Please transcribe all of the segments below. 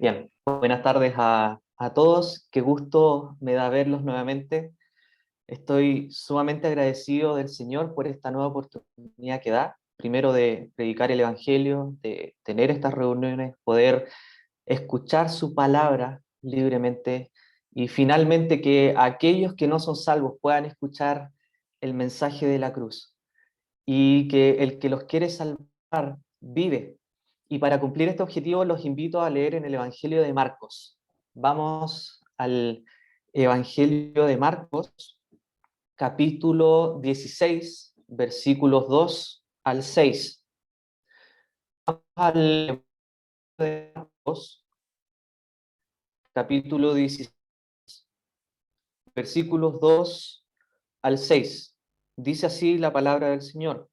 Bien, buenas tardes a todos. Qué gusto me da verlos nuevamente. Estoy sumamente agradecido del Señor por esta nueva oportunidad que da. Primero de predicar el Evangelio, de tener estas reuniones, poder escuchar su palabra libremente y finalmente que aquellos que no son salvos puedan escuchar el mensaje de la cruz y que el que los quiere salvar vive. Y para cumplir este objetivo los invito a leer en el Evangelio de Marcos. Vamos al Evangelio de Marcos, capítulo 16, versículos 2 al 6. Vamos al Evangelio de Marcos, capítulo 16, versículos 2 al 6. Dice así la palabra del Señor.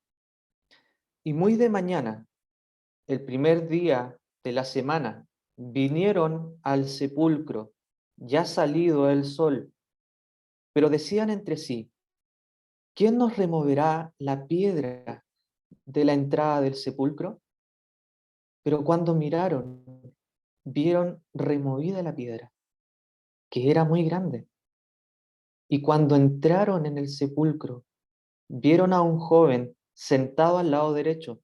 Y muy de mañana, el primer día de la semana, vinieron al sepulcro, ya salido el sol, pero decían entre sí, ¿quién nos removerá la piedra de la entrada del sepulcro? Pero cuando miraron, vieron removida la piedra, que era muy grande. Y cuando entraron en el sepulcro, vieron a un joven sentado al lado derecho,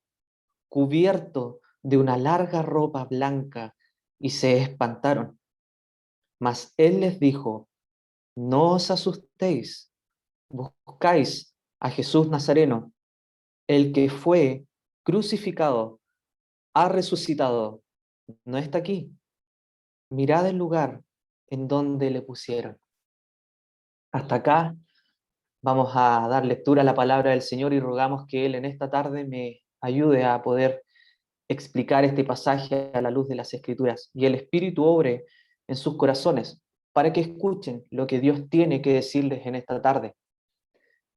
cubierto de una larga ropa blanca, y se espantaron. Mas él les dijo, no os asustéis, buscáis a Jesús Nazareno, el que fue crucificado, ha resucitado, no está aquí. Mirad el lugar en donde le pusieron. Hasta acá vamos a dar lectura a la palabra del Señor y rogamos que Él en esta tarde me ayude a poder explicar este pasaje a la luz de las Escrituras y el Espíritu obre en sus corazones para que escuchen lo que Dios tiene que decirles en esta tarde.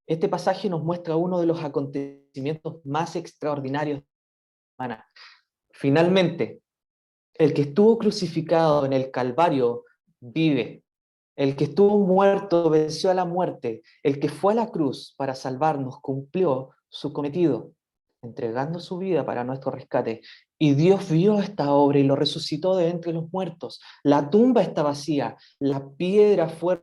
Este pasaje nos muestra uno de los acontecimientos más extraordinarios de la semana. Finalmente, el que estuvo crucificado en el Calvario vive. El que estuvo muerto venció a la muerte. El que fue a la cruz para salvarnos cumplió su cometido, entregando su vida para nuestro rescate. Y Dios vio esta obra y lo resucitó de entre los muertos. La tumba está vacía, la piedra fuera,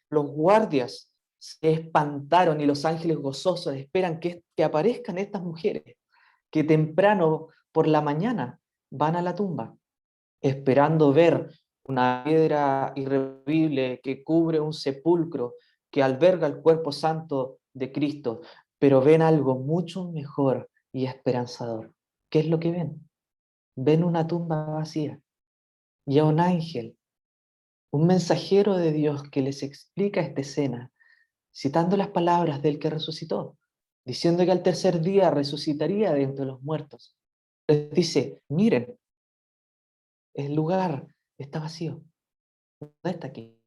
los guardias se espantaron y los ángeles gozosos esperan que aparezcan estas mujeres, que temprano por la mañana van a la tumba, esperando ver una piedra irremovible que cubre un sepulcro que alberga el cuerpo santo de Cristo, pero ven algo mucho mejor y esperanzador. ¿Qué es lo que ven? Ven una tumba vacía y a un ángel, un mensajero de Dios que les explica esta escena, citando las palabras del que resucitó, diciendo que al tercer día resucitaría de entre los muertos. Les dice, miren, el lugar está vacío, no está aquí.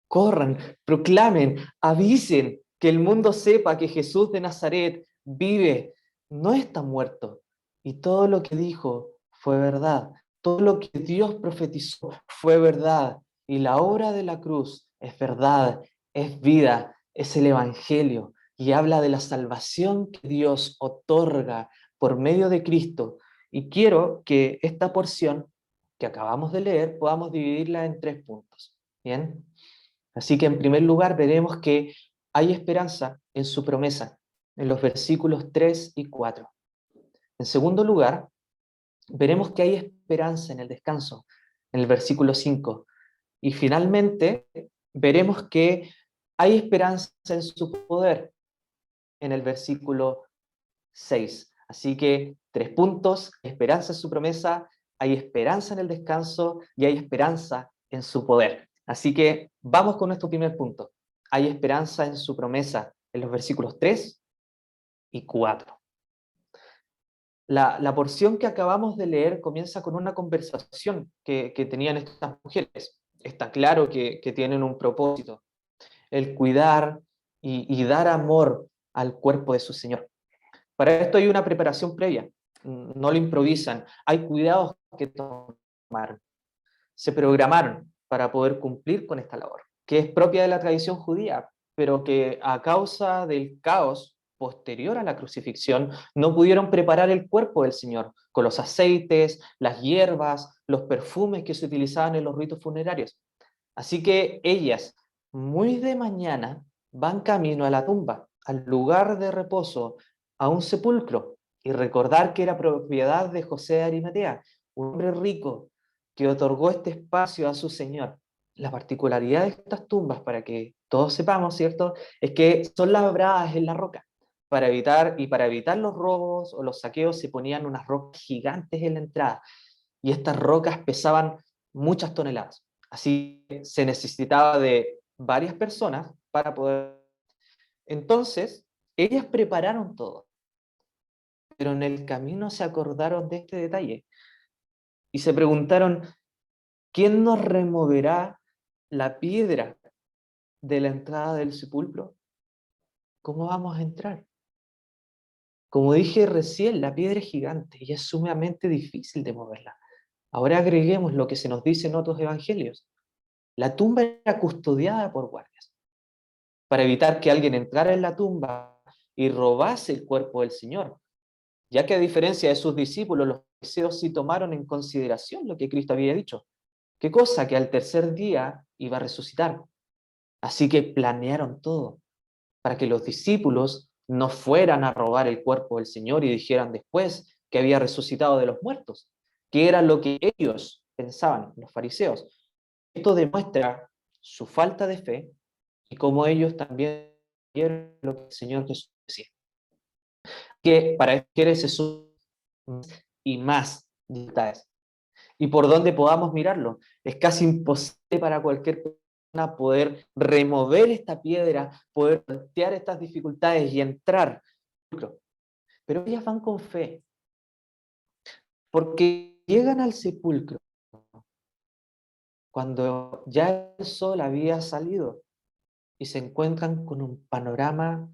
Corran, proclamen, avisen, que el mundo sepa que Jesús de Nazaret vive, no está muerto. Y todo lo que dijo fue verdad. Todo lo que Dios profetizó fue verdad. Y la obra de la cruz es verdad, es vida, es el Evangelio. Y habla de la salvación que Dios otorga por medio de Cristo. Y quiero que esta porción que acabamos de leer podamos dividirla en 3 puntos. ¿Bien? Así que en primer lugar veremos que hay esperanza en su promesa, en los versículos 3 y 4. En segundo lugar, veremos que hay esperanza en el descanso, en el versículo 5. Y finalmente, veremos que hay esperanza en su poder, en el versículo 6. Así que 3 puntos: esperanza en su promesa, hay esperanza en el descanso y hay esperanza en su poder. Así que vamos con nuestro primer punto. Hay esperanza en su promesa en los versículos 3 y 4. La porción que acabamos de leer comienza con una conversación que tenían estas mujeres. Está claro que tienen un propósito, el cuidar y dar amor al cuerpo de su Señor. Para esto hay una preparación previa, no lo improvisan, hay cuidados que tomar, se programaron para poder cumplir con esta labor, que es propia de la tradición judía, pero que a causa del caos posterior a la crucifixión, no pudieron preparar el cuerpo del Señor con los aceites, las hierbas, los perfumes que se utilizaban en los ritos funerarios. Así que ellas, muy de mañana, van camino a la tumba, al lugar de reposo, a un sepulcro, y recordar que era propiedad de José de Arimatea, un hombre rico que otorgó este espacio a su Señor. La particularidad de estas tumbas, para que todos sepamos, ¿cierto?, es que son labradas en la roca. Para evitar los robos o los saqueos se ponían unas rocas gigantes en la entrada, y estas rocas pesaban muchas toneladas. Así que se necesitaba de varias personas para poder. Entonces, ellas prepararon todo, pero en el camino se acordaron de este detalle y se preguntaron, ¿quién nos removerá la piedra de la entrada del sepulcro? ¿Cómo vamos a entrar? Como dije recién, la piedra es gigante y es sumamente difícil de moverla. Ahora agreguemos lo que se nos dice en otros evangelios. La tumba era custodiada por guardias, para evitar que alguien entrara en la tumba y robase el cuerpo del Señor, ya que a diferencia de sus discípulos, los fariseos sí tomaron en consideración lo que Cristo había dicho. ¿Qué cosa? Que al tercer día iba a resucitar. Así que planearon todo para que los discípulos no fueran a robar el cuerpo del Señor y dijeran después que había resucitado de los muertos, que era lo que ellos pensaban, los fariseos. Esto demuestra su falta de fe y cómo ellos también vieron lo que el Señor Jesús decía. Que para quienes se suman y más dificultades. Y por donde podamos mirarlo, es casi imposible para cualquier persona poder remover esta piedra, poder plantear estas dificultades y entrar. Pero ellas van con fe, porque llegan al sepulcro cuando ya el sol había salido y se encuentran con un panorama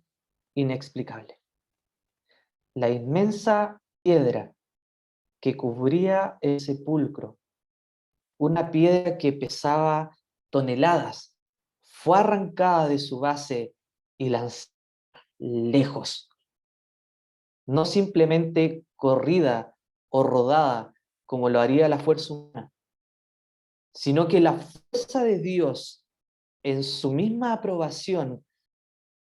inexplicable. La inmensa piedra que cubría el sepulcro, una piedra que pesaba toneladas, fue arrancada de su base y lanzada lejos, no simplemente corrida o rodada como lo haría la fuerza humana, sino que la fuerza de Dios en su misma aprobación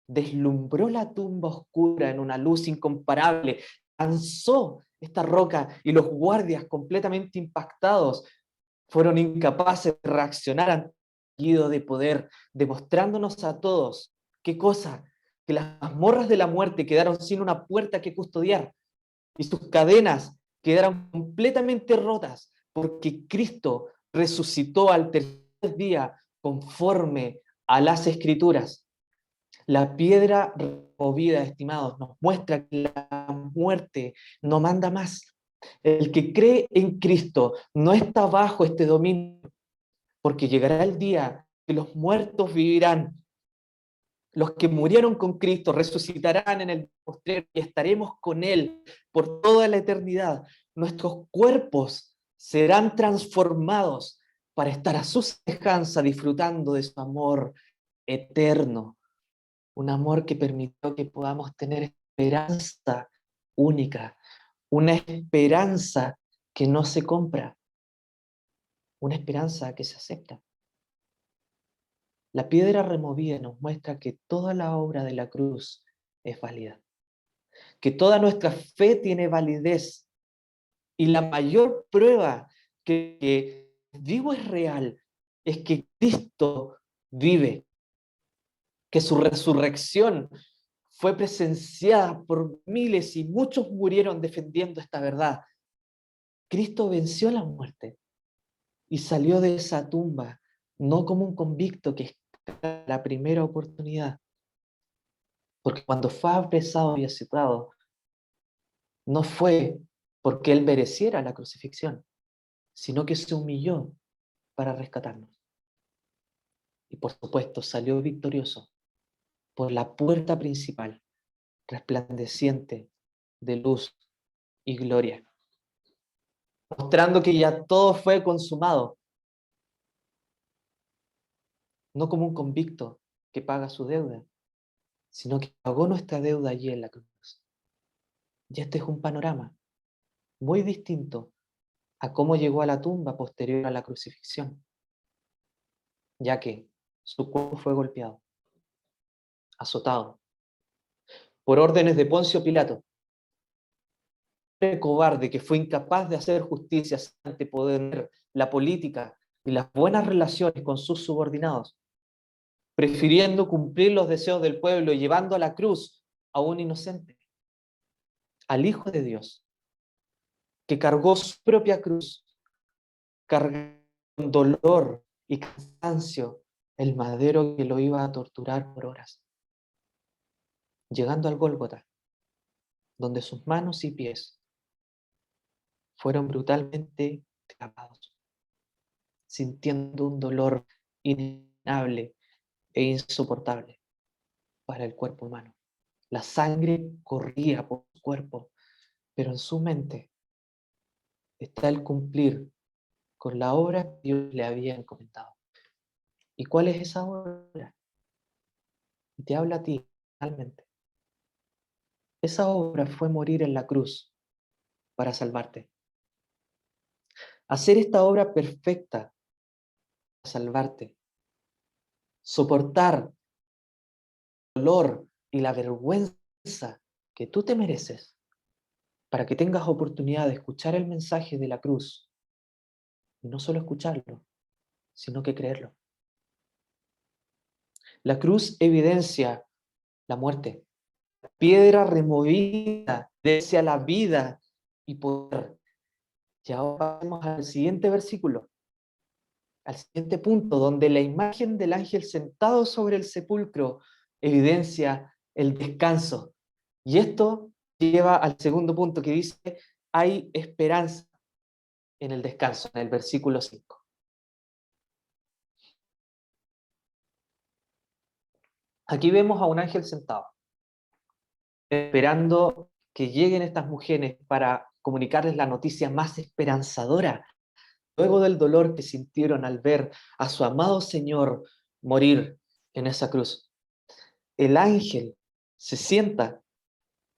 deslumbró la tumba oscura en una luz incomparable, lanzó esta roca y los guardias completamente impactados fueron incapaces de reaccionar ante el estallido de poder, demostrándonos a todos, ¿qué cosa? Que las mazmorras de la muerte quedaron sin una puerta que custodiar y sus cadenas quedaron completamente rotas porque Cristo resucitó al tercer día conforme a las Escrituras. La piedra removida, estimados, nos muestra que la muerte no manda más. El que cree en Cristo no está bajo este dominio, porque llegará el día que los muertos vivirán. Los que murieron con Cristo resucitarán en el postrero y estaremos con Él por toda la eternidad. Nuestros cuerpos serán transformados para estar a su semejanza, disfrutando de su amor eterno. Un amor que permitió que podamos tener esperanza única, una esperanza que no se compra, una esperanza que se acepta. La piedra removida nos muestra que toda la obra de la cruz es válida, que toda nuestra fe tiene validez y la mayor prueba que vivo es real es que Cristo vive, que su resurrección fue presenciada por miles y muchos murieron defendiendo esta verdad. Cristo venció la muerte y salió de esa tumba, no como un convicto que espera la primera oportunidad, porque cuando fue apresado y azotado, no fue porque él mereciera la crucifixión, sino que se humilló para rescatarnos. Y por supuesto salió victorioso por la puerta principal, resplandeciente de luz y gloria, mostrando que ya todo fue consumado, no como un convicto que paga su deuda, sino que pagó nuestra deuda allí en la cruz. Y este es un panorama muy distinto a cómo llegó a la tumba posterior a la crucifixión, ya que su cuerpo fue golpeado, azotado, por órdenes de Poncio Pilato, el cobarde que fue incapaz de hacer justicia ante poder, la política y las buenas relaciones con sus subordinados, prefiriendo cumplir los deseos del pueblo y llevando a la cruz a un inocente, al Hijo de Dios, que cargó su propia cruz, cargando con dolor y cansancio el madero que lo iba a torturar por horas, llegando al Gólgota, donde sus manos y pies fueron brutalmente clavados, sintiendo un dolor inenarrable e insoportable para el cuerpo humano. La sangre corría por su cuerpo, pero en su mente está el cumplir con la obra que Dios le había encomendado. ¿Y cuál es esa obra? Y te habla a ti, realmente. Esa obra fue morir en la cruz para salvarte. Hacer esta obra perfecta para salvarte. Soportar el dolor y la vergüenza que tú te mereces para que tengas oportunidad de escuchar el mensaje de la cruz. Y no solo escucharlo, sino que creerlo. La cruz evidencia la muerte. La piedra removida evidencia la vida y poder. Y ahora vamos al siguiente versículo, al siguiente punto, donde la imagen del ángel sentado sobre el sepulcro evidencia el descanso. Y esto lleva al segundo punto que dice, hay esperanza en el descanso, en el versículo 5. Aquí vemos a un ángel sentado, esperando que lleguen estas mujeres para comunicarles la noticia más esperanzadora, luego del dolor que sintieron al ver a su amado Señor morir en esa cruz. El ángel se sienta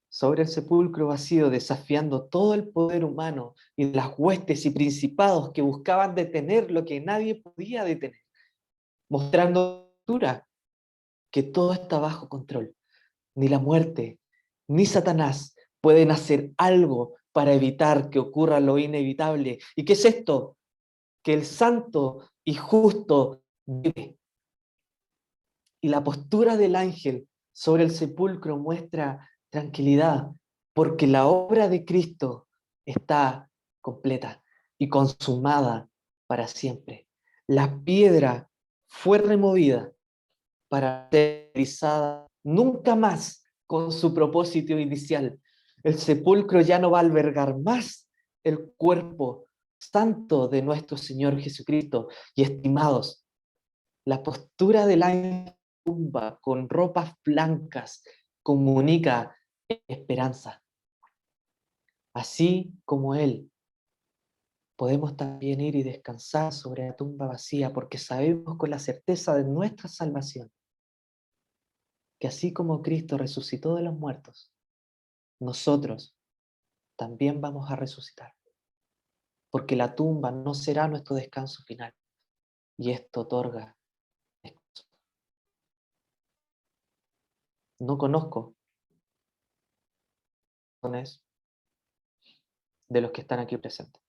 sobre el sepulcro vacío, desafiando todo el poder humano y las huestes y principados que buscaban detener lo que nadie podía detener, mostrando que todo está bajo control. Ni la muerte, ni Satanás pueden hacer algo para evitar que ocurra lo inevitable. ¿Y qué es esto? Que el santo y justo vive. Y la postura del ángel sobre el sepulcro muestra tranquilidad, porque la obra de Cristo está completa y consumada para siempre. La piedra fue removida para ser utilizada nunca más con su propósito inicial. El sepulcro ya no va a albergar más el cuerpo santo de nuestro Señor Jesucristo. Y estimados, la postura del ángel tumba con ropas blancas comunica esperanza. Así como Él, podemos también ir y descansar sobre la tumba vacía porque sabemos con la certeza de nuestra salvación que así como Cristo resucitó de los muertos, nosotros también vamos a resucitar. Porque la tumba no será nuestro descanso final. Y esto otorga descanso. No conozco de los que están aquí presentes.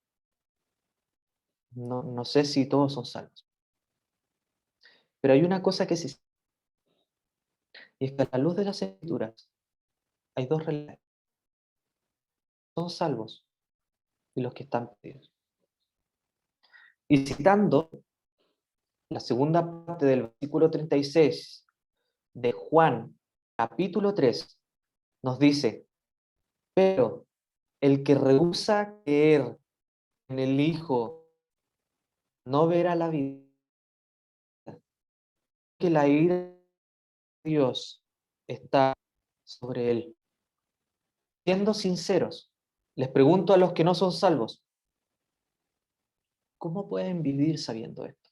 No sé si todos son salvos. Pero hay una cosa que sí, y es que a la luz de las Escrituras hay dos realidades. Son salvos y los que están perdidos. Y citando la segunda parte del versículo 36 de Juan, capítulo 3, nos dice, pero el que rehúsa creer en el Hijo no verá la vida, que la ira de Dios está sobre él. Siendo sinceros, les pregunto a los que no son salvos, ¿cómo pueden vivir sabiendo esto?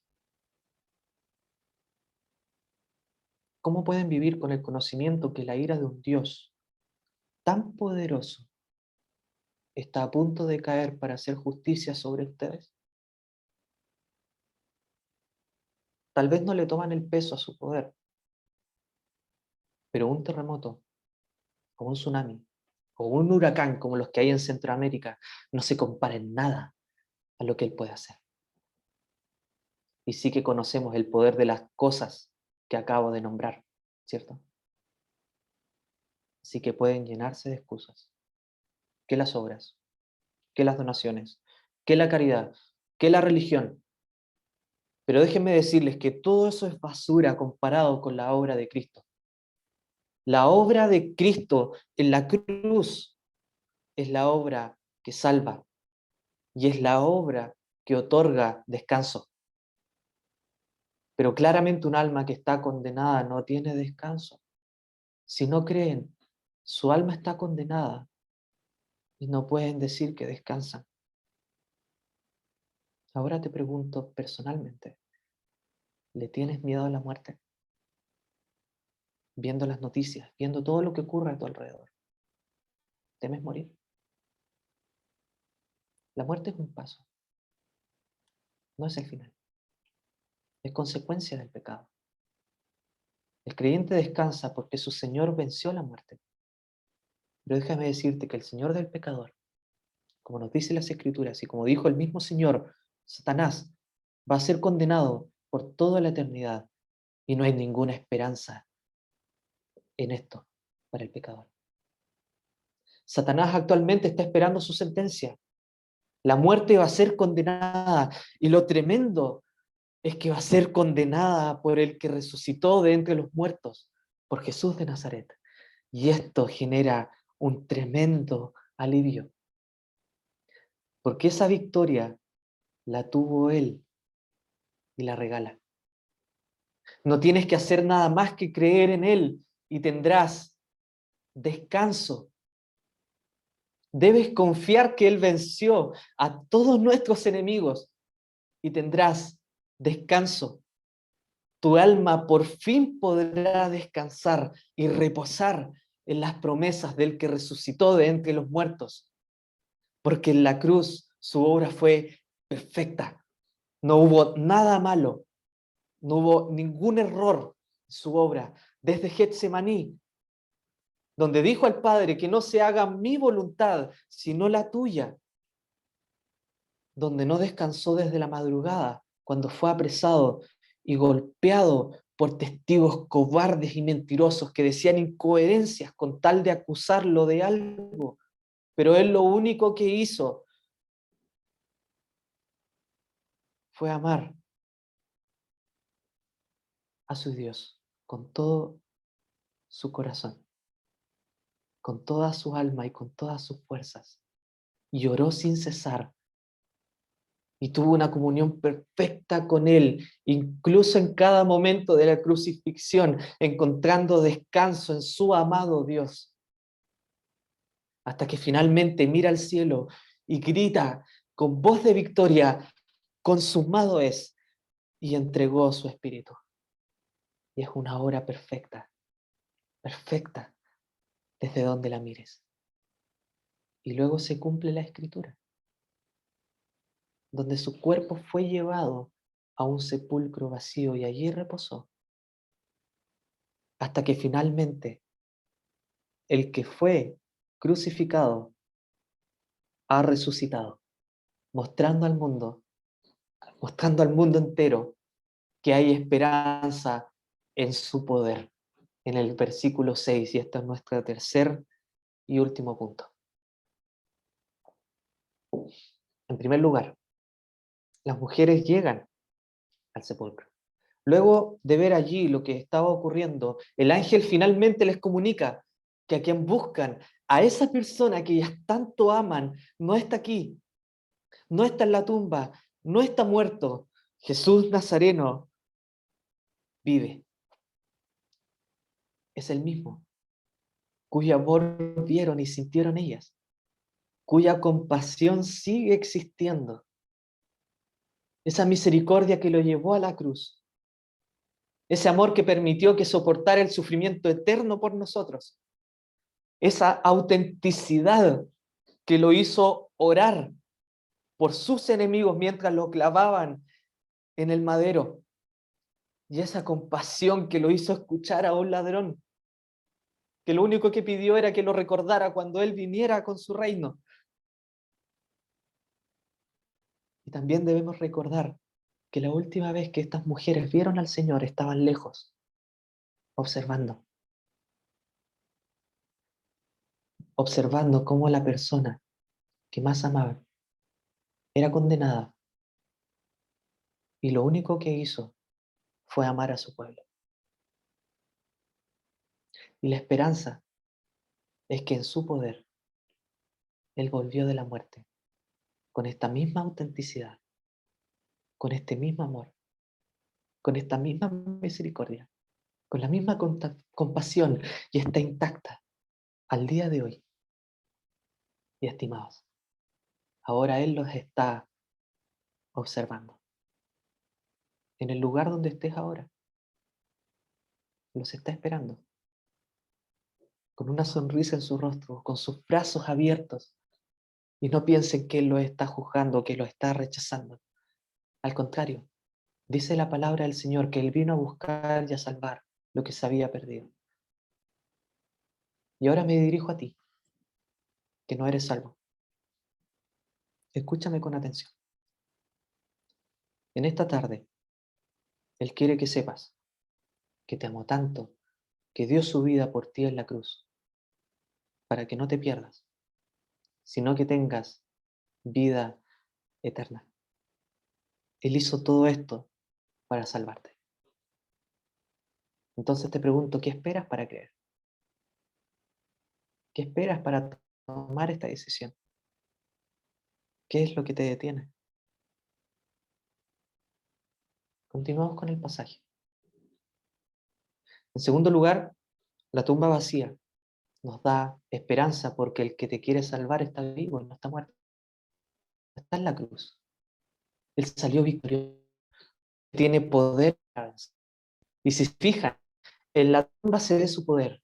¿Cómo pueden vivir con el conocimiento que la ira de un Dios tan poderoso está a punto de caer para hacer justicia sobre ustedes? Tal vez no le toman el peso a su poder, pero un terremoto, o un tsunami, o un huracán como los que hay en Centroamérica, no se compara en nada a lo que Él puede hacer. Y sí que conocemos el poder de las cosas que acabo de nombrar, ¿cierto? Así que pueden llenarse de excusas. ¿Qué las obras? ¿Qué las donaciones? ¿Qué la caridad? ¿Qué la religión? Pero déjenme decirles que todo eso es basura comparado con la obra de Cristo. La obra de Cristo en la cruz es la obra que salva y es la obra que otorga descanso. Pero claramente un alma que está condenada no tiene descanso. Si no creen, su alma está condenada y no pueden decir que descansan. Ahora te pregunto personalmente, ¿le tienes miedo a la muerte? Viendo las noticias, viendo todo lo que ocurre a tu alrededor. ¿Temes morir? La muerte es un paso, no es el final. Es consecuencia del pecado. El creyente descansa porque su Señor venció la muerte. Pero déjame decirte que el Señor del pecador, como nos dice las Escrituras y como dijo el mismo Señor, Satanás, va a ser condenado por toda la eternidad y no hay ninguna esperanza en esto para el pecador. Satanás actualmente está esperando su sentencia. La muerte va a ser condenada y lo tremendo es que va a ser condenada por el que resucitó de entre los muertos, por Jesús de Nazaret. Y esto genera un tremendo alivio, porque esa victoria la tuvo Él y la regala. No tienes que hacer nada más que creer en Él y tendrás descanso. Debes confiar que Él venció a todos nuestros enemigos y tendrás descanso. Tu alma por fin podrá descansar y reposar en las promesas del que resucitó de entre los muertos, porque en la cruz su obra fue perfecta. No hubo nada malo, no hubo ningún error en su obra. Desde Getsemaní, donde dijo al Padre que no se haga mi voluntad, sino la tuya, donde no descansó desde la madrugada, cuando fue apresado y golpeado por testigos cobardes y mentirosos que decían incoherencias con tal de acusarlo de algo. Pero él lo único que hizo fue amar a su Dios con todo su corazón, con toda su alma y con todas sus fuerzas. Y oró sin cesar y tuvo una comunión perfecta con Él, incluso en cada momento de la crucifixión, encontrando descanso en su amado Dios, hasta que finalmente mira al cielo y grita con voz de victoria, consumado es, y entregó su espíritu. Y es una obra perfecta, perfecta, desde donde la mires. Y luego se cumple la escritura, donde su cuerpo fue llevado a un sepulcro vacío y allí reposó, hasta que finalmente el que fue crucificado ha resucitado, mostrando al mundo, mostrando al mundo entero que hay esperanza en su poder. En el versículo 6, y este es nuestro tercer y último punto. En primer lugar, las mujeres llegan al sepulcro. Luego de ver allí lo que estaba ocurriendo, el ángel finalmente les comunica que a quien buscan, a esa persona que ellas tanto aman, no está aquí, no está en la tumba, no está muerto. Jesús Nazareno vive. Es el mismo, cuyo amor vieron y sintieron ellas, cuya compasión sigue existiendo. Esa misericordia que lo llevó a la cruz ese amor que permitió que soportara el sufrimiento eterno por nosotros, esa autenticidad que lo hizo orar por sus enemigos mientras lo clavaban en el madero, y esa compasión que lo hizo escuchar a un ladrón, que lo único que pidió era que lo recordara cuando él viniera con su reino. Y también debemos recordar que la última vez que estas mujeres vieron al Señor estaban lejos, observando, observando cómo la persona que más amaban era condenada, y lo único que hizo fue amar a su pueblo. Y la esperanza es que en su poder Él volvió de la muerte con esta misma autenticidad, con este mismo amor, con esta misma misericordia, con la misma compasión, y está intacta al día de hoy. Y estimados, ahora Él los está observando. En el lugar donde estés ahora, los está esperando, con una sonrisa en su rostro, con sus brazos abiertos. Y no piensen que Él los está juzgando, que los está rechazando. Al contrario, dice la palabra del Señor que Él vino a buscar y a salvar lo que se había perdido. Y ahora me dirijo a ti, que no eres salvo. Escúchame con atención. En esta tarde, Él quiere que sepas que te amó tanto, que dio su vida por ti en la cruz, para que no te pierdas, sino que tengas vida eterna. Él hizo todo esto para salvarte. Entonces te pregunto, ¿qué esperas para creer? ¿Qué esperas para tomar esta decisión? ¿Qué es lo que te detiene? Continuamos con el pasaje. En segundo lugar, la tumba vacía nos da esperanza porque el que te quiere salvar está vivo y no está muerto. Está en la cruz. Él salió victorioso. Tiene poder. Y si se fijan, en la tumba se ve su poder.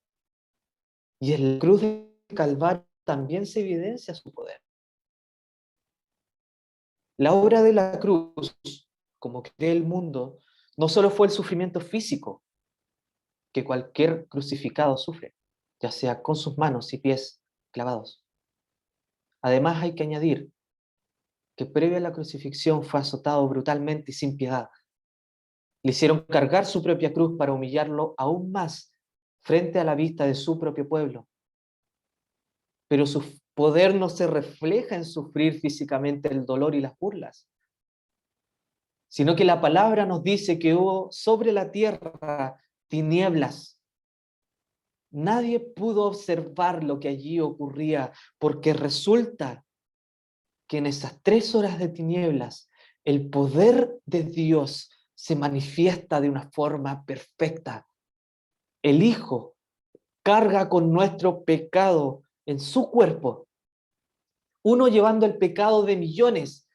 Y en la cruz del Calvario también se evidencia su poder. La obra de la cruz, como cree el mundo, no solo fue el sufrimiento físico que cualquier crucificado sufre, ya sea con sus manos y pies clavados. Además hay que añadir que previo a la crucifixión fue azotado brutalmente y sin piedad. Le hicieron cargar su propia cruz para humillarlo aún más frente a la vista de su propio pueblo. Pero su poder no se refleja en sufrir físicamente el dolor y las burlas, sino que la palabra nos dice que hubo sobre la tierra tinieblas. Nadie pudo observar lo que allí ocurría, porque resulta que en esas 3 horas de tinieblas el poder de Dios se manifiesta de una forma perfecta. El Hijo carga con nuestro pecado en su cuerpo, uno llevando el pecado de millones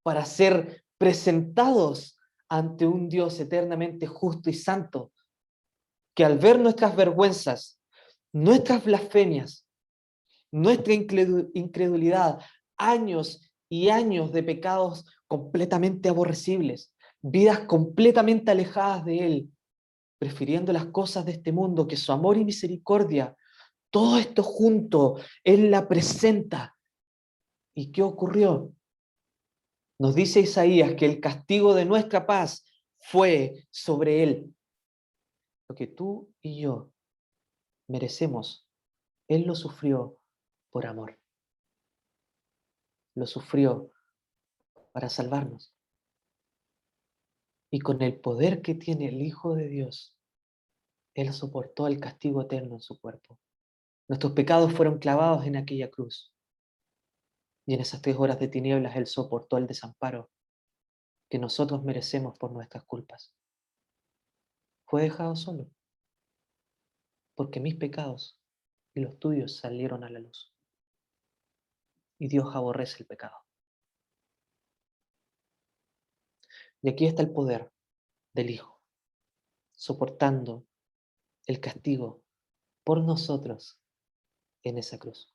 para ser presentados ante un Dios eternamente justo y santo, que al ver nuestras vergüenzas, nuestras blasfemias, nuestra incredulidad, años y años de pecados completamente aborrecibles, vidas completamente alejadas de Él, prefiriendo las cosas de este mundo que su amor y misericordia, todo esto junto, Él la presenta. ¿Y qué ocurrió? Nos dice Isaías que el castigo de nuestra paz fue sobre Él. Lo que tú y yo merecemos, Él lo sufrió por amor. Lo sufrió para salvarnos. Y con el poder que tiene el Hijo de Dios, Él soportó el castigo eterno en su cuerpo. Nuestros pecados fueron clavados en aquella cruz. Y en esas 3 horas de tinieblas Él soportó el desamparo que nosotros merecemos por nuestras culpas. Fue dejado solo, porque mis pecados y los tuyos salieron a la luz. Y Dios aborrece el pecado. Y aquí está el poder del Hijo. soportando el castigo por nosotros en esa cruz.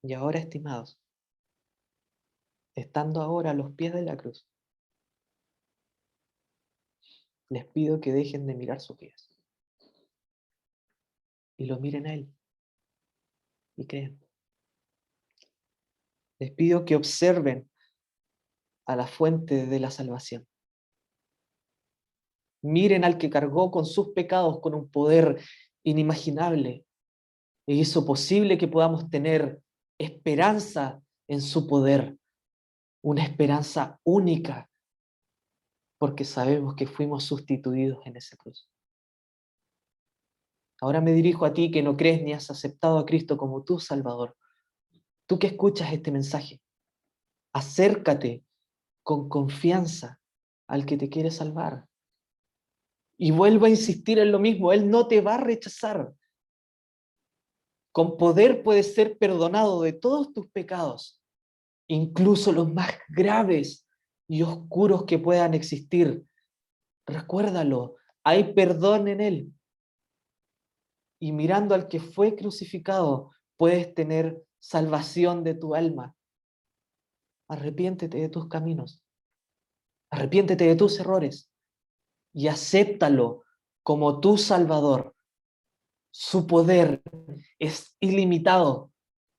Y ahora, estimados, estando ahora a los pies de la cruz, les pido que dejen de mirar sus pies y lo miren a Él y crean. Les pido que observen a la fuente de la salvación. Miren al que cargó con sus pecados con un poder inimaginable e hizo posible que podamos tener esperanza en su poder, una esperanza única, porque sabemos que fuimos sustituidos en esa cruz. Ahora me dirijo a ti que no crees ni has aceptado a Cristo como tu Salvador. Tú que escuchas este mensaje, acércate con confianza al que te quiere salvar. Y vuelvo a insistir en lo mismo, Él no te va a rechazar. Con poder puedes ser perdonado de todos tus pecados, incluso los más graves y oscuros que puedan existir. Recuérdalo, hay perdón en Él. Y mirando al que fue crucificado, puedes tener salvación de tu alma. Arrepiéntete de tus caminos, arrepiéntete de tus errores y acéptalo como tu Salvador. Su poder es ilimitado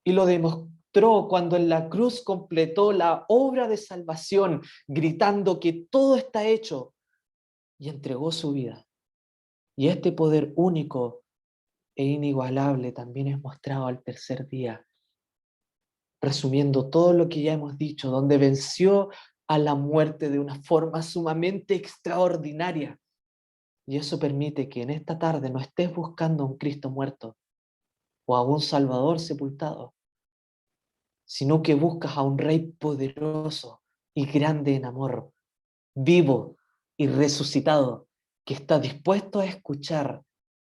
y lo demostró cuando en la cruz completó la obra de salvación, gritando que todo está hecho y entregó su vida. Y este poder único e inigualable también es mostrado al tercer día, resumiendo todo lo que ya hemos dicho, donde venció a la muerte de una forma sumamente extraordinaria. Y eso permite que en esta tarde no estés buscando a un Cristo muerto o a un Salvador sepultado, sino que buscas a un Rey poderoso y grande en amor, vivo y resucitado, que está dispuesto a escuchar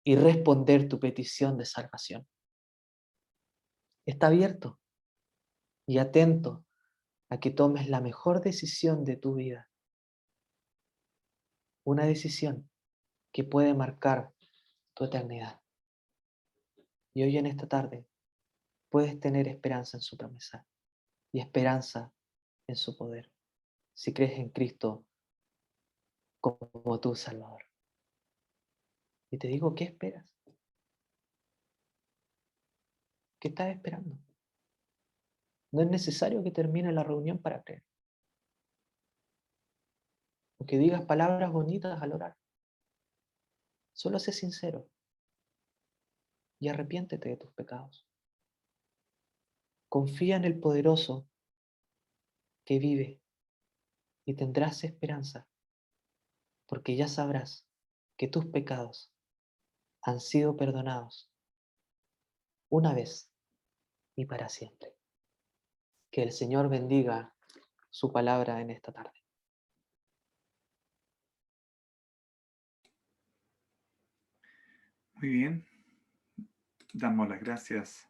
y responder tu petición de salvación. Está abierto y atento a que tomes la mejor decisión de tu vida, una decisión que puede marcar tu eternidad. Y hoy en esta tarde puedes tener esperanza en su promesa y esperanza en su poder, si crees en Cristo como tu Salvador. Y te digo, ¿qué esperas? ¿Qué estás esperando? No es necesario que termine la reunión para creer, o que digas palabras bonitas al orar. Solo sé sincero y arrepiéntete de tus pecados. Confía en el poderoso que vive y tendrás esperanza, porque ya sabrás que tus pecados han sido perdonados una vez y para siempre. Que el Señor bendiga su palabra en esta tarde. Muy bien, damos las gracias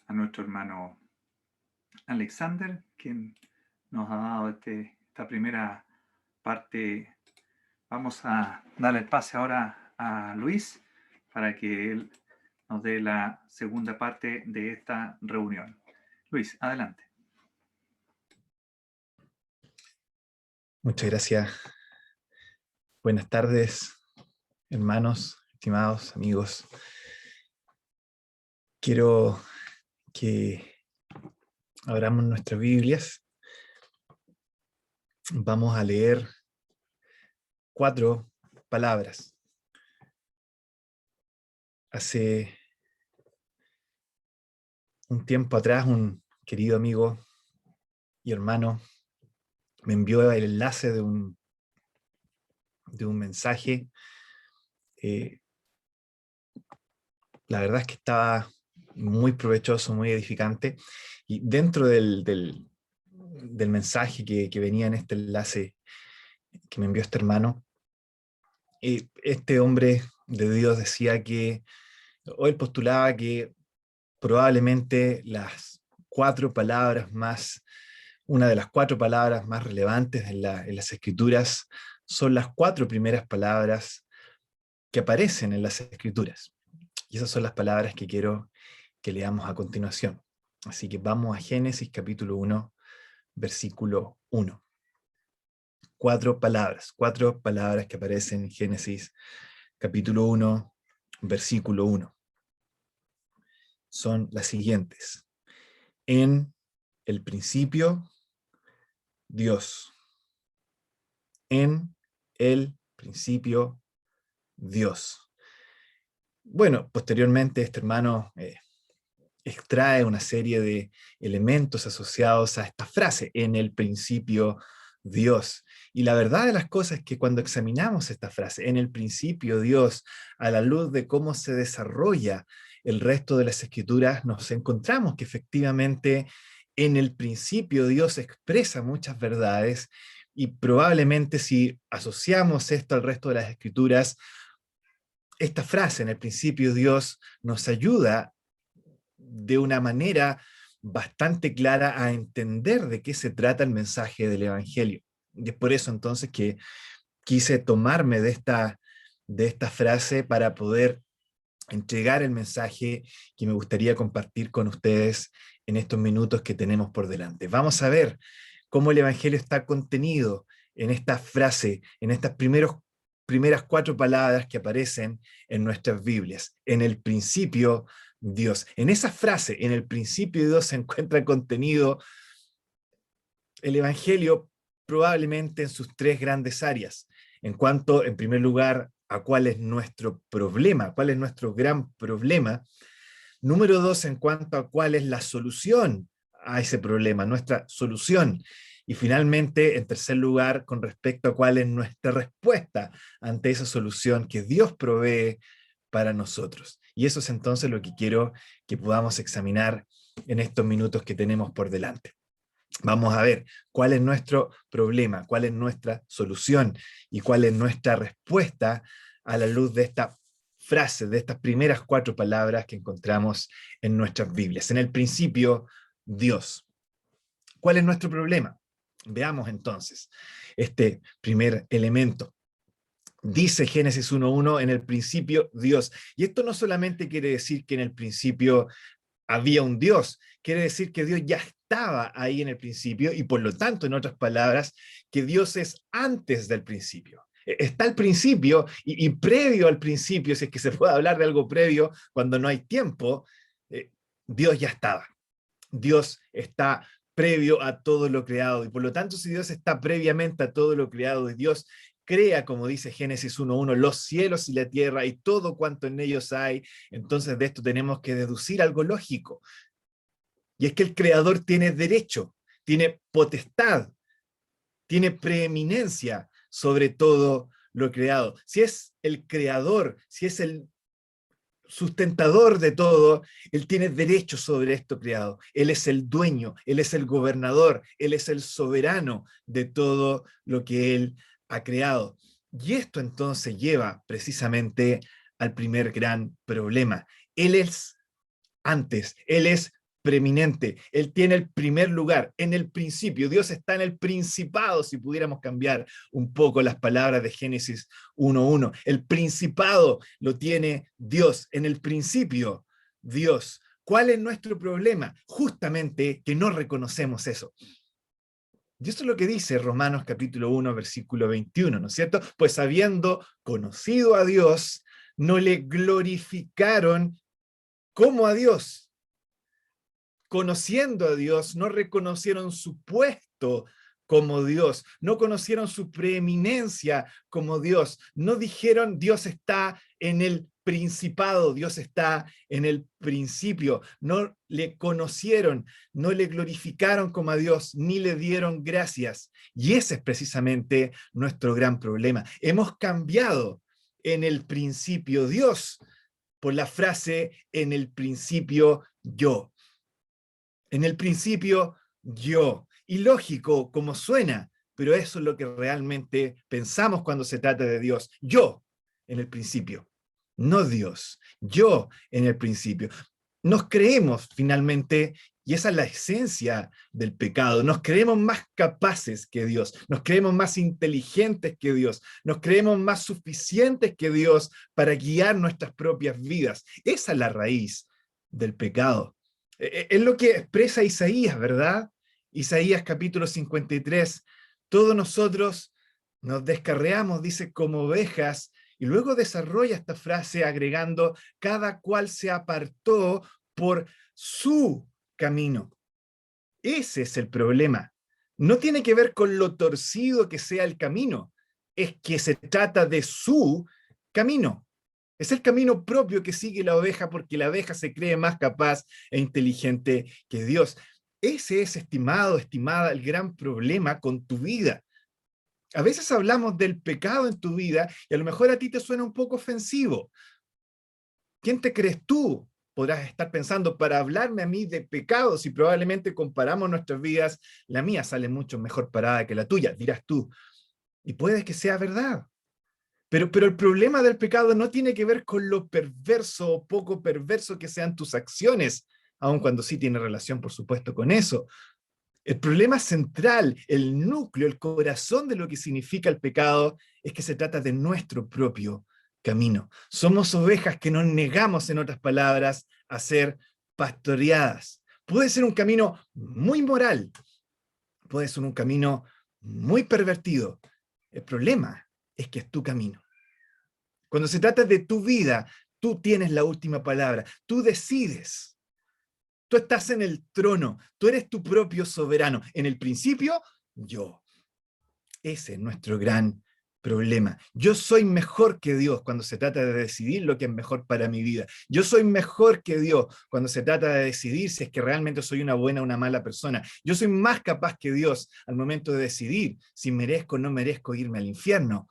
a nuestro hermano Alexander, quien nos ha dado esta primera parte. Vamos a darle el pase ahora a Luis para que él nos dé la segunda parte de esta reunión. Luis, adelante. Muchas gracias. Buenas tardes, hermanos, estimados amigos. Quiero que abramos nuestras Biblias. Vamos a leer 4 palabras. Hace un tiempo atrás, un querido amigo y hermano me envió el enlace de un mensaje. La verdad es que estaba muy provechoso, muy edificante. Y dentro del mensaje que venía en este enlace que me envió este hermano, este hombre de Dios decía que, o él postulaba que probablemente una de las 4 palabras más relevantes en las Escrituras son las 4 primeras palabras que aparecen en las Escrituras. Y esas son las palabras que quiero que leamos a continuación. Así que vamos a Génesis capítulo 1, versículo 1. 4 palabras que aparecen en Génesis capítulo 1, versículo 1. Son las siguientes. En el principio, Dios. En el principio, Dios. Bueno, posteriormente este hermano extrae una serie de elementos asociados a esta frase, en el principio Dios. Y la verdad de las cosas es que cuando examinamos esta frase, en el principio Dios, a la luz de cómo se desarrolla el resto de las Escrituras, nos encontramos que efectivamente en el principio Dios expresa muchas verdades, y probablemente si asociamos esto al resto de las Escrituras, esta frase, en el principio Dios, nos ayuda de una manera bastante clara a entender de qué se trata el mensaje del Evangelio. Y es por eso entonces que quise tomarme de esta frase para poder entregar el mensaje que me gustaría compartir con ustedes en estos minutos que tenemos por delante. Vamos a ver cómo el Evangelio está contenido en esta frase, en estas primeras 4 palabras que aparecen en nuestras Biblias. En el principio, Dios. En esa frase, en el principio Dios, se encuentra contenido el Evangelio probablemente en sus 3 grandes áreas. En cuanto, en primer lugar, a cuál es nuestro problema, cuál es nuestro gran problema. Número 2, en cuanto a cuál es la solución a ese problema, nuestra solución. Y finalmente, en tercer lugar, con respecto a cuál es nuestra respuesta ante esa solución que Dios provee para nosotros. Y eso es entonces lo que quiero que podamos examinar en estos minutos que tenemos por delante. Vamos a ver cuál es nuestro problema, cuál es nuestra solución y cuál es nuestra respuesta a la luz de esta frase, de estas primeras 4 palabras que encontramos en nuestras Biblias. En el principio, Dios. ¿Cuál es nuestro problema? Veamos entonces este primer elemento. Dice Génesis 1:1, en el principio Dios. Y esto no solamente quiere decir que en el principio había un Dios, quiere decir que Dios ya estaba ahí en el principio, y por lo tanto, en otras palabras, que Dios es antes del principio. Está al principio, y previo al principio, si es que se puede hablar de algo previo cuando no hay tiempo, Dios ya estaba. Dios está previo a todo lo creado, y por lo tanto, si Dios está previamente a todo lo creado, y Dios crea, como dice Génesis 1:1, los cielos y la tierra y todo cuanto en ellos hay, entonces de esto tenemos que deducir algo lógico. Y es que el creador tiene derecho, tiene potestad, tiene preeminencia sobre todo lo creado. Si es el creador, si es el sustentador de todo, él tiene derecho sobre esto creado. Él es el dueño, él es el gobernador, él es el soberano de todo lo que él ha creado. Y esto entonces lleva precisamente al primer gran problema. Él es antes, él es preeminente, él tiene el primer lugar. En el principio, Dios está en el principado, si pudiéramos cambiar un poco las palabras de Génesis 1:1. El principado lo tiene Dios, en el principio, Dios. ¿Cuál es nuestro problema? Justamente que no reconocemos eso. Y eso es lo que dice Romanos capítulo 1, versículo 21, ¿no es cierto? Pues habiendo conocido a Dios, no le glorificaron como a Dios. Conociendo a Dios, no reconocieron su puesto como Dios, no conocieron su preeminencia como Dios, no dijeron Dios está en el principado, Dios está en el principio, no le conocieron, no le glorificaron como a Dios, ni le dieron gracias. Y ese es precisamente nuestro gran problema. Hemos cambiado en el principio Dios por la frase en el principio yo. En el principio yo. Y lógico como suena, pero eso es lo que realmente pensamos cuando se trata de Dios. Yo en el principio, no Dios. Yo en el principio. Nos creemos finalmente Y esa es la esencia del pecado. Nos creemos más capaces que Dios, nos creemos más inteligentes que Dios, nos creemos más suficientes que Dios para guiar nuestras propias vidas. Esa es la raíz del pecado. Es lo que expresa Isaías, ¿verdad? Isaías capítulo 53. Todos nosotros nos descarriamos, dice, como ovejas, y luego desarrolla esta frase agregando, cada cual se apartó por su camino. Ese es el problema. No tiene que ver con lo torcido que sea el camino, es que se trata de su camino. Es el camino propio que sigue la oveja porque la oveja se cree más capaz e inteligente que Dios. Ese es, estimado, estimada, el gran problema con tu vida. A veces hablamos del pecado en tu vida y a lo mejor a ti te suena un poco ofensivo. ¿Quién te crees tú? Podrás estar pensando, para hablarme a mí de pecados, y probablemente comparamos nuestras vidas, la mía sale mucho mejor parada que la tuya, dirás tú. Y puede que sea verdad. Pero el problema del pecado no tiene que ver con lo perverso o poco perverso que sean tus acciones, aun cuando sí tiene relación, por supuesto, con eso. El problema central, el núcleo, el corazón de lo que significa el pecado, es que se trata de nuestro propio camino. Somos ovejas que nos negamos, en otras palabras, a ser pastoreadas. Puede ser un camino muy moral, puede ser un camino muy pervertido. El problema es que es tu camino. Cuando se trata de tu vida, tú tienes la última palabra, tú decides. Tú estás en el trono, tú eres tu propio soberano. En el principio, yo. Ese es nuestro gran problema. Yo soy mejor que Dios cuando se trata de decidir lo que es mejor para mi vida. Yo soy mejor que Dios cuando se trata de decidir si es que realmente soy una buena o una mala persona. Yo soy más capaz que Dios al momento de decidir si merezco o no merezco irme al infierno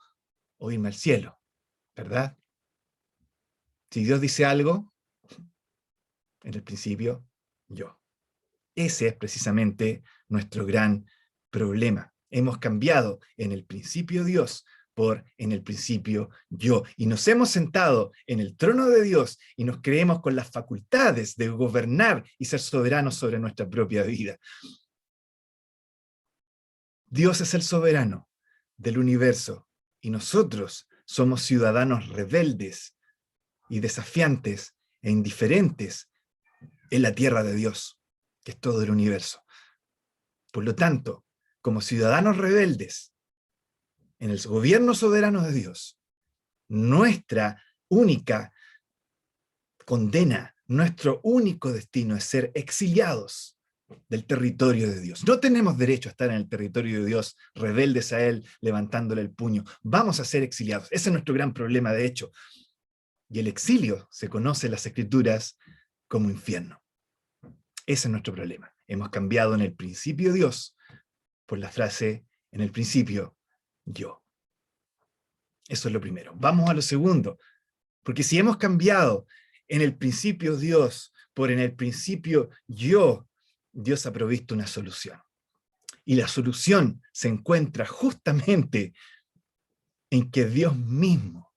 o irme al cielo, ¿verdad? Si Dios dice algo, en el principio, yo. Ese es precisamente nuestro gran problema. Hemos cambiado en el principio Dios por en el principio yo. Y nos hemos sentado en el trono de Dios y nos creemos con las facultades de gobernar y ser soberanos sobre nuestra propia vida. Dios es el soberano del universo y nosotros somos ciudadanos rebeldes y desafiantes e indiferentes en la tierra de Dios, que es todo el universo. Por lo tanto, como ciudadanos rebeldes en el gobierno soberano de Dios, nuestra única condena, nuestro único destino es ser exiliados del territorio de Dios. No tenemos derecho a estar en el territorio de Dios, rebeldes a Él, levantándole el puño. Vamos a ser exiliados. Ese es nuestro gran problema, de hecho. Y el exilio se conoce en las Escrituras como infierno. Ese es nuestro problema. Hemos cambiado en el principio Dios por la frase en el principio yo. Eso es lo primero. Vamos a lo segundo. Porque si hemos cambiado en el principio Dios por en el principio yo, Dios ha provisto una solución. Y la solución se encuentra justamente en que Dios mismo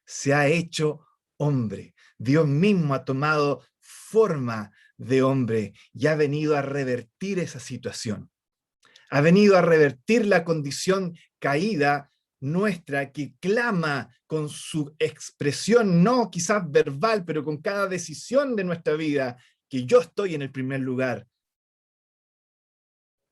se ha hecho hombre. Dios mismo ha tomado forma de hombre y ha venido a revertir esa situación. Ha venido a revertir la condición caída nuestra que clama con su expresión, no quizás verbal, pero con cada decisión de nuestra vida, que yo estoy en el primer lugar.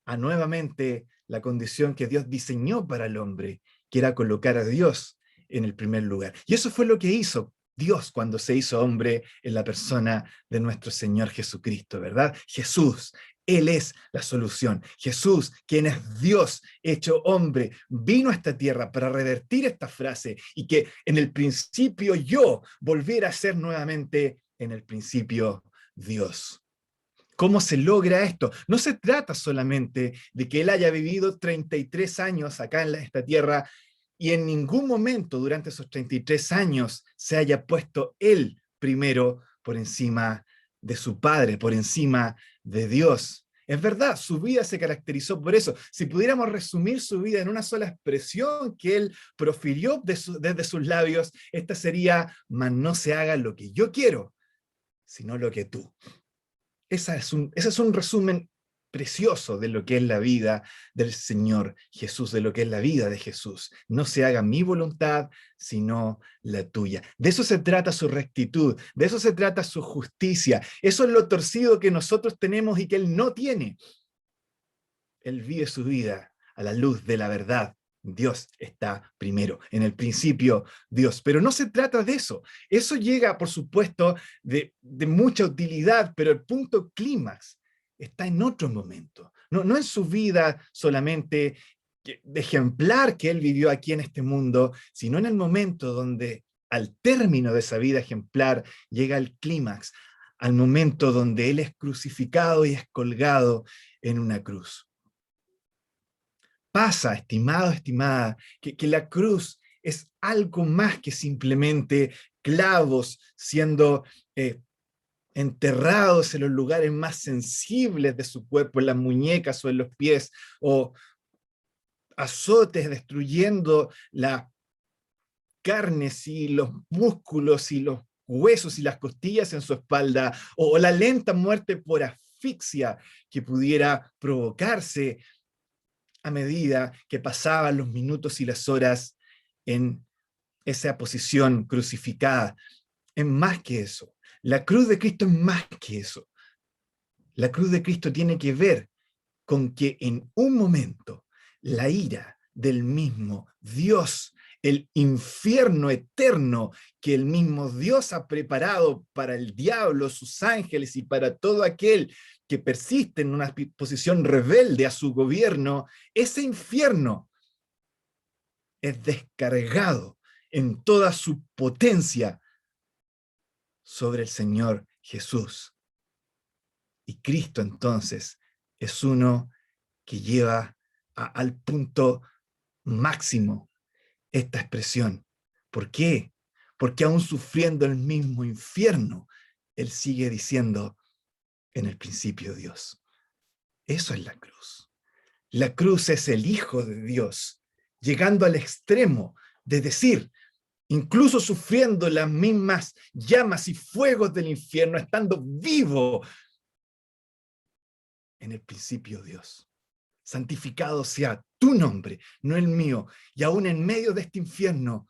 A nuevamente la condición que Dios diseñó para el hombre, que era colocar a Dios en el primer lugar. Y eso fue lo que hizo Dios cuando se hizo hombre en la persona de nuestro Señor Jesucristo, ¿verdad? Jesús, Él es la solución. Jesús, quien es Dios hecho hombre, vino a esta tierra para revertir esta frase y que en el principio yo volviera a ser nuevamente en el principio Dios. ¿Cómo se logra esto? No se trata solamente de que Él haya vivido 33 años acá en esta tierra y en ningún momento durante esos 33 años se haya puesto Él primero por encima de su Padre, por encima de Dios. Es verdad, su vida se caracterizó por eso. Si pudiéramos resumir su vida en una sola expresión que Él profirió desde sus labios, esta sería: mas no se haga lo que yo quiero, sino lo que tú. Ese es un resumen precioso de lo que es la vida del Señor Jesús, de lo que es la vida de Jesús. No se haga mi voluntad, sino la tuya. De eso se trata su rectitud, de eso se trata su justicia. Eso es lo torcido que nosotros tenemos y que Él no tiene. Él vive su vida a la luz de la verdad. Dios está primero, en el principio Dios. Pero no se trata de eso. Eso llega, por supuesto, de mucha utilidad, pero el punto clímax está en otro momento. No en su vida solamente de ejemplar que Él vivió aquí en este mundo, sino en el momento donde al término de esa vida ejemplar llega el clímax, al momento donde Él es crucificado y es colgado en una cruz. Pasa, estimado, estimada, que la cruz es algo más que simplemente clavos siendo enterrados en los lugares más sensibles de su cuerpo, en las muñecas o en los pies, o azotes destruyendo las carnes y los músculos y los huesos y las costillas en su espalda, o la lenta muerte por asfixia que pudiera provocarse a medida que pasaban los minutos y las horas en esa posición crucificada. Es más que eso. La cruz de Cristo es más que eso. La cruz de Cristo tiene que ver con que en un momento la ira del mismo Dios, el infierno eterno que el mismo Dios ha preparado para el diablo, sus ángeles y para todo aquel que persiste en una posición rebelde a su gobierno, ese infierno es descargado en toda su potencia sobre el Señor Jesús. Y Cristo entonces es uno que lleva al punto máximo esta expresión. ¿Por qué? Porque aún sufriendo el mismo infierno, Él sigue diciendo, en el principio Dios. Eso es la cruz. La cruz es el Hijo de Dios, llegando al extremo de decir, incluso sufriendo las mismas llamas y fuegos del infierno, estando vivo, en el principio Dios. Santificado sea tu nombre, no el mío. Y aún en medio de este infierno,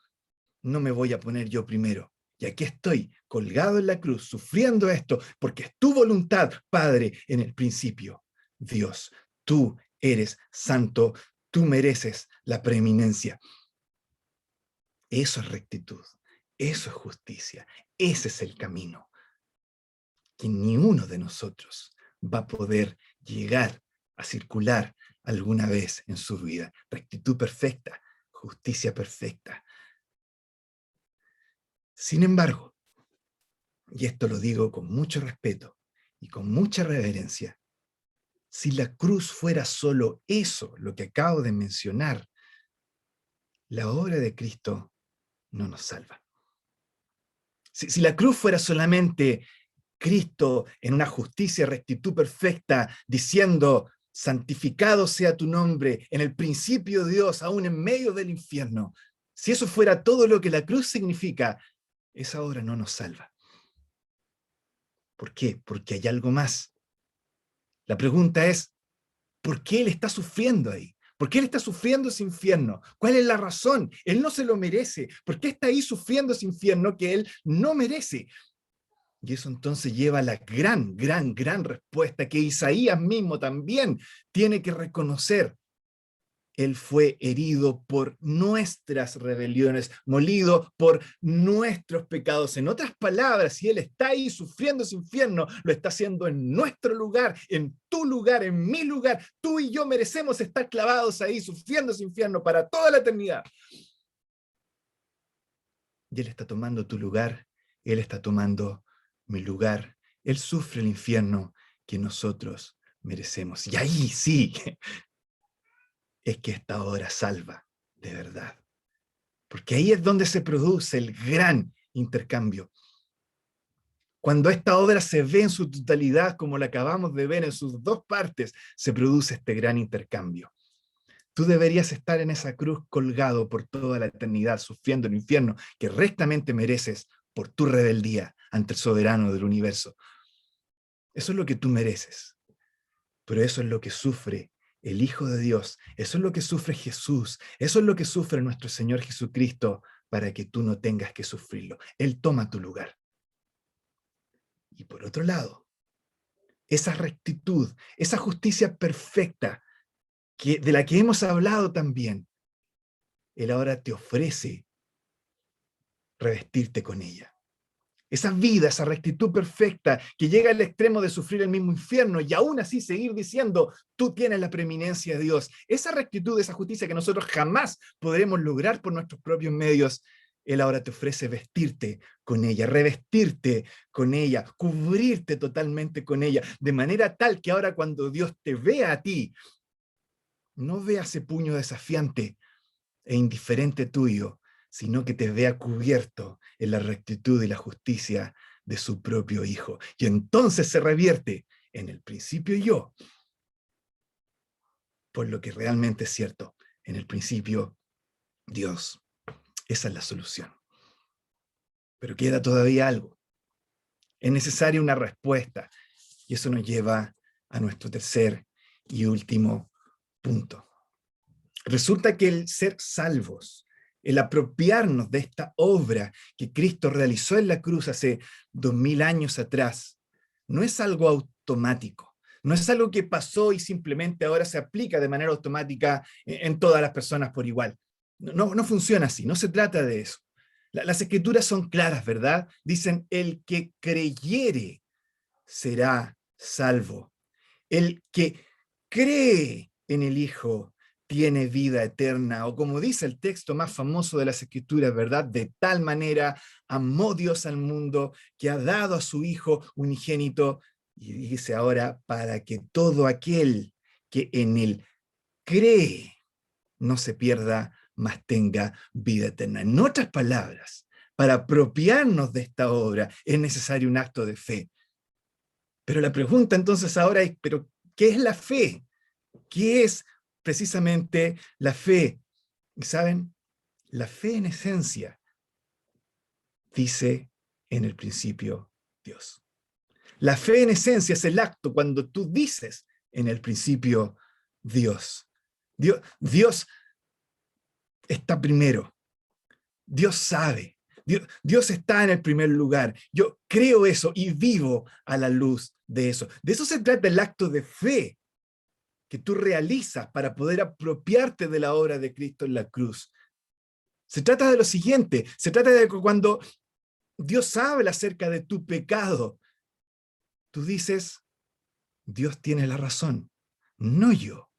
no me voy a poner yo primero. Y aquí estoy, colgado en la cruz, sufriendo esto, porque es tu voluntad, Padre, en el principio. Dios, tú eres santo, tú mereces la preeminencia. Eso es rectitud, eso es justicia, ese es el camino que ni uno de nosotros va a poder llegar a circular alguna vez en su vida. Rectitud perfecta, justicia perfecta. Sin embargo, y esto lo digo con mucho respeto y con mucha reverencia, si la cruz fuera solo eso, lo que acabo de mencionar, la obra de Cristo no nos salva. Si la cruz fuera solamente Cristo en una justicia y rectitud perfecta, diciendo, santificado sea tu nombre, en el principio Dios, aún en medio del infierno, si eso fuera todo lo que la cruz significa, esa obra no nos salva. ¿Por qué? Porque hay algo más. La pregunta es, ¿por qué Él está sufriendo ahí? ¿Por qué Él está sufriendo ese infierno? ¿Cuál es la razón? Él no se lo merece. ¿Por qué está ahí sufriendo ese infierno que Él no merece? Y eso entonces lleva a la gran respuesta que Isaías mismo también tiene que reconocer. Él fue herido por nuestras rebeliones, molido por nuestros pecados. En otras palabras, si Él está ahí sufriendo ese infierno, lo está haciendo en nuestro lugar, en tu lugar, en mi lugar. Tú y yo merecemos estar clavados ahí sufriendo ese infierno para toda la eternidad. Y Él está tomando tu lugar, Él está tomando mi lugar. Él sufre el infierno que nosotros merecemos. Y ahí sí es que esta obra salva de verdad. Porque ahí es donde se produce el gran intercambio. Cuando esta obra se ve en su totalidad, como la acabamos de ver en sus dos partes, se produce este gran intercambio. Tú deberías estar en esa cruz colgado por toda la eternidad, sufriendo el infierno que rectamente mereces por tu rebeldía ante el soberano del universo. Eso es lo que tú mereces. Pero eso es lo que sufre el Hijo de Dios. Eso es lo que sufre Jesús. Eso es lo que sufre nuestro Señor Jesucristo para que tú no tengas que sufrirlo. Él toma tu lugar. Y por otro lado, esa rectitud, esa justicia perfecta de la que hemos hablado también, Él ahora te ofrece revestirte con ella. Esa vida, esa rectitud perfecta que llega al extremo de sufrir el mismo infierno y aún así seguir diciendo, tú tienes la preeminencia de Dios. Esa rectitud, esa justicia que nosotros jamás podremos lograr por nuestros propios medios, Él ahora te ofrece vestirte con ella, revestirte con ella, cubrirte totalmente con ella, de manera tal que ahora cuando Dios te vea a ti, no vea ese puño desafiante e indiferente tuyo, sino que te vea cubierto en la rectitud y la justicia de su propio Hijo. Y entonces se revierte en el principio yo, por lo que realmente es cierto, en el principio Dios. Esa es la solución. Pero queda todavía algo. Es necesaria una respuesta, y eso nos lleva a nuestro tercer y último punto. Resulta que el ser salvos, el apropiarnos de esta obra que Cristo realizó en la cruz hace 2000 años atrás, no es algo automático, no es algo que pasó y simplemente ahora se aplica de manera automática en todas las personas por igual. No funciona así, no se trata de eso. Las escrituras son claras, ¿verdad? Dicen, el que creyere será salvo. El que cree en el Hijo tiene vida eterna, o como dice el texto más famoso de las Escrituras, ¿verdad? De tal manera amó Dios al mundo que ha dado a su Hijo unigénito, y dice ahora, para que todo aquel que en él cree no se pierda, mas tenga vida eterna. En otras palabras, para apropiarnos de esta obra es necesario un acto de fe. Pero la pregunta entonces ahora es, ¿pero qué es la fe? ¿Qué es precisamente la fe? ¿Y saben? La fe en esencia dice en el principio Dios. La fe en esencia es el acto cuando tú dices en el principio Dios. Dios está primero. Dios sabe. Dios está en el primer lugar. Yo creo eso y vivo a la luz de eso. De eso se trata el acto de fe que tú realizas para poder apropiarte de la obra de Cristo en la cruz. Se trata de lo siguiente, se trata de que cuando Dios habla acerca de tu pecado, tú dices, Dios tiene la razón, no yo.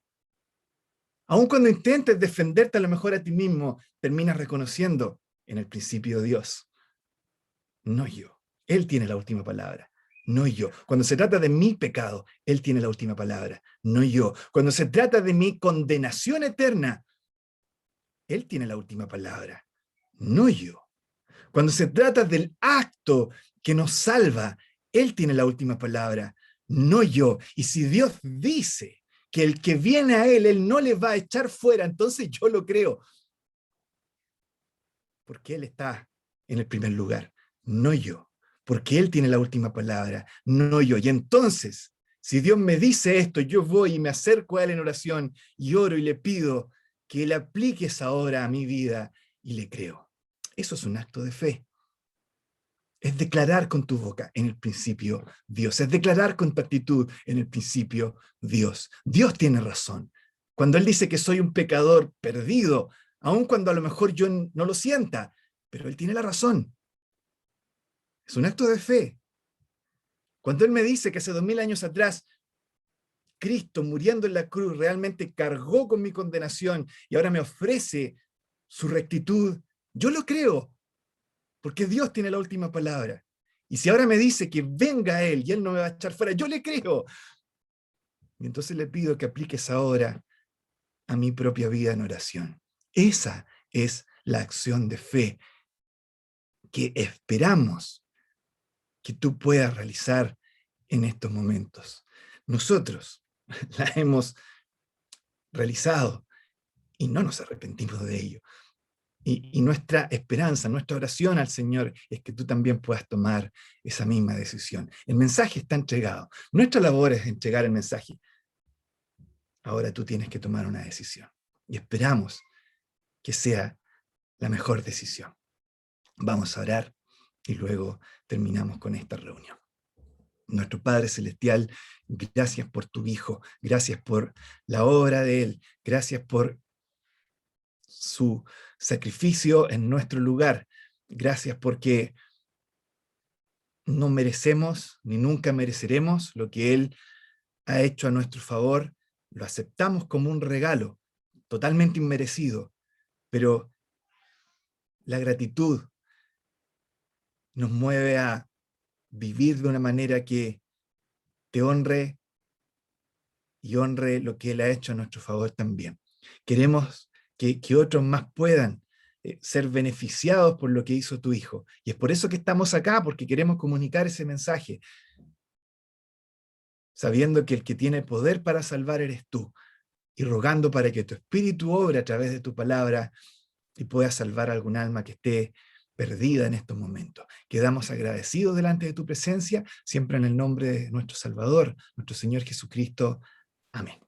Aun cuando intentes defenderte a lo mejor a ti mismo, terminas reconociendo en el principio Dios, no yo. Él tiene la última palabra. No yo. Cuando se trata de mi pecado, Él tiene la última palabra, no yo. Cuando se trata de mi condenación eterna, Él tiene la última palabra, no yo. Cuando se trata del acto que nos salva, Él tiene la última palabra, no yo. Y si Dios dice que el que viene a Él no le va a echar fuera, entonces yo lo creo. Porque Él está en el primer lugar, no yo. Porque Él tiene la última palabra, no yo. Y entonces, si Dios me dice esto, yo voy y me acerco a Él en oración y oro y le pido que Él aplique esa obra a mi vida y le creo. Eso es un acto de fe. Es declarar con tu boca en el principio Dios. Es declarar con tu actitud en el principio Dios. Dios tiene razón. Cuando Él dice que soy un pecador perdido, aun cuando a lo mejor yo no lo sienta, pero Él tiene la razón. Es un acto de fe. Cuando Él me dice que hace 2000 años atrás, Cristo muriendo en la cruz realmente cargó con mi condenación y ahora me ofrece su rectitud, yo lo creo, porque Dios tiene la última palabra. Y si ahora me dice que venga a Él y Él no me va a echar fuera, yo le creo. Y entonces le pido que aplique esa obra a mi propia vida en oración. Esa es la acción de fe que esperamos que tú puedas realizar en estos momentos. Nosotros la hemos realizado y no nos arrepentimos de ello. Y nuestra esperanza, nuestra oración al Señor es que tú también puedas tomar esa misma decisión. El mensaje está entregado. Nuestra labor es entregar el mensaje. Ahora tú tienes que tomar una decisión. Y esperamos que sea la mejor decisión. Vamos a orar y luego terminamos con esta reunión. Nuestro Padre Celestial, gracias por tu Hijo, gracias por la obra de Él, gracias por su sacrificio en nuestro lugar. Gracias porque no merecemos ni nunca mereceremos lo que Él ha hecho a nuestro favor. Lo aceptamos como un regalo totalmente inmerecido, pero la gratitud nos mueve a vivir de una manera que te honre y honre lo que Él ha hecho a nuestro favor también. Queremos que otros más puedan ser beneficiados por lo que hizo tu Hijo. Y es por eso que estamos acá, porque queremos comunicar ese mensaje, sabiendo que el que tiene poder para salvar eres tú, y rogando para que tu Espíritu obre a través de tu palabra y pueda salvar a algún alma que esté perdida en estos momentos. Quedamos agradecidos delante de tu presencia, siempre en el nombre de nuestro Salvador, nuestro Señor Jesucristo. Amén.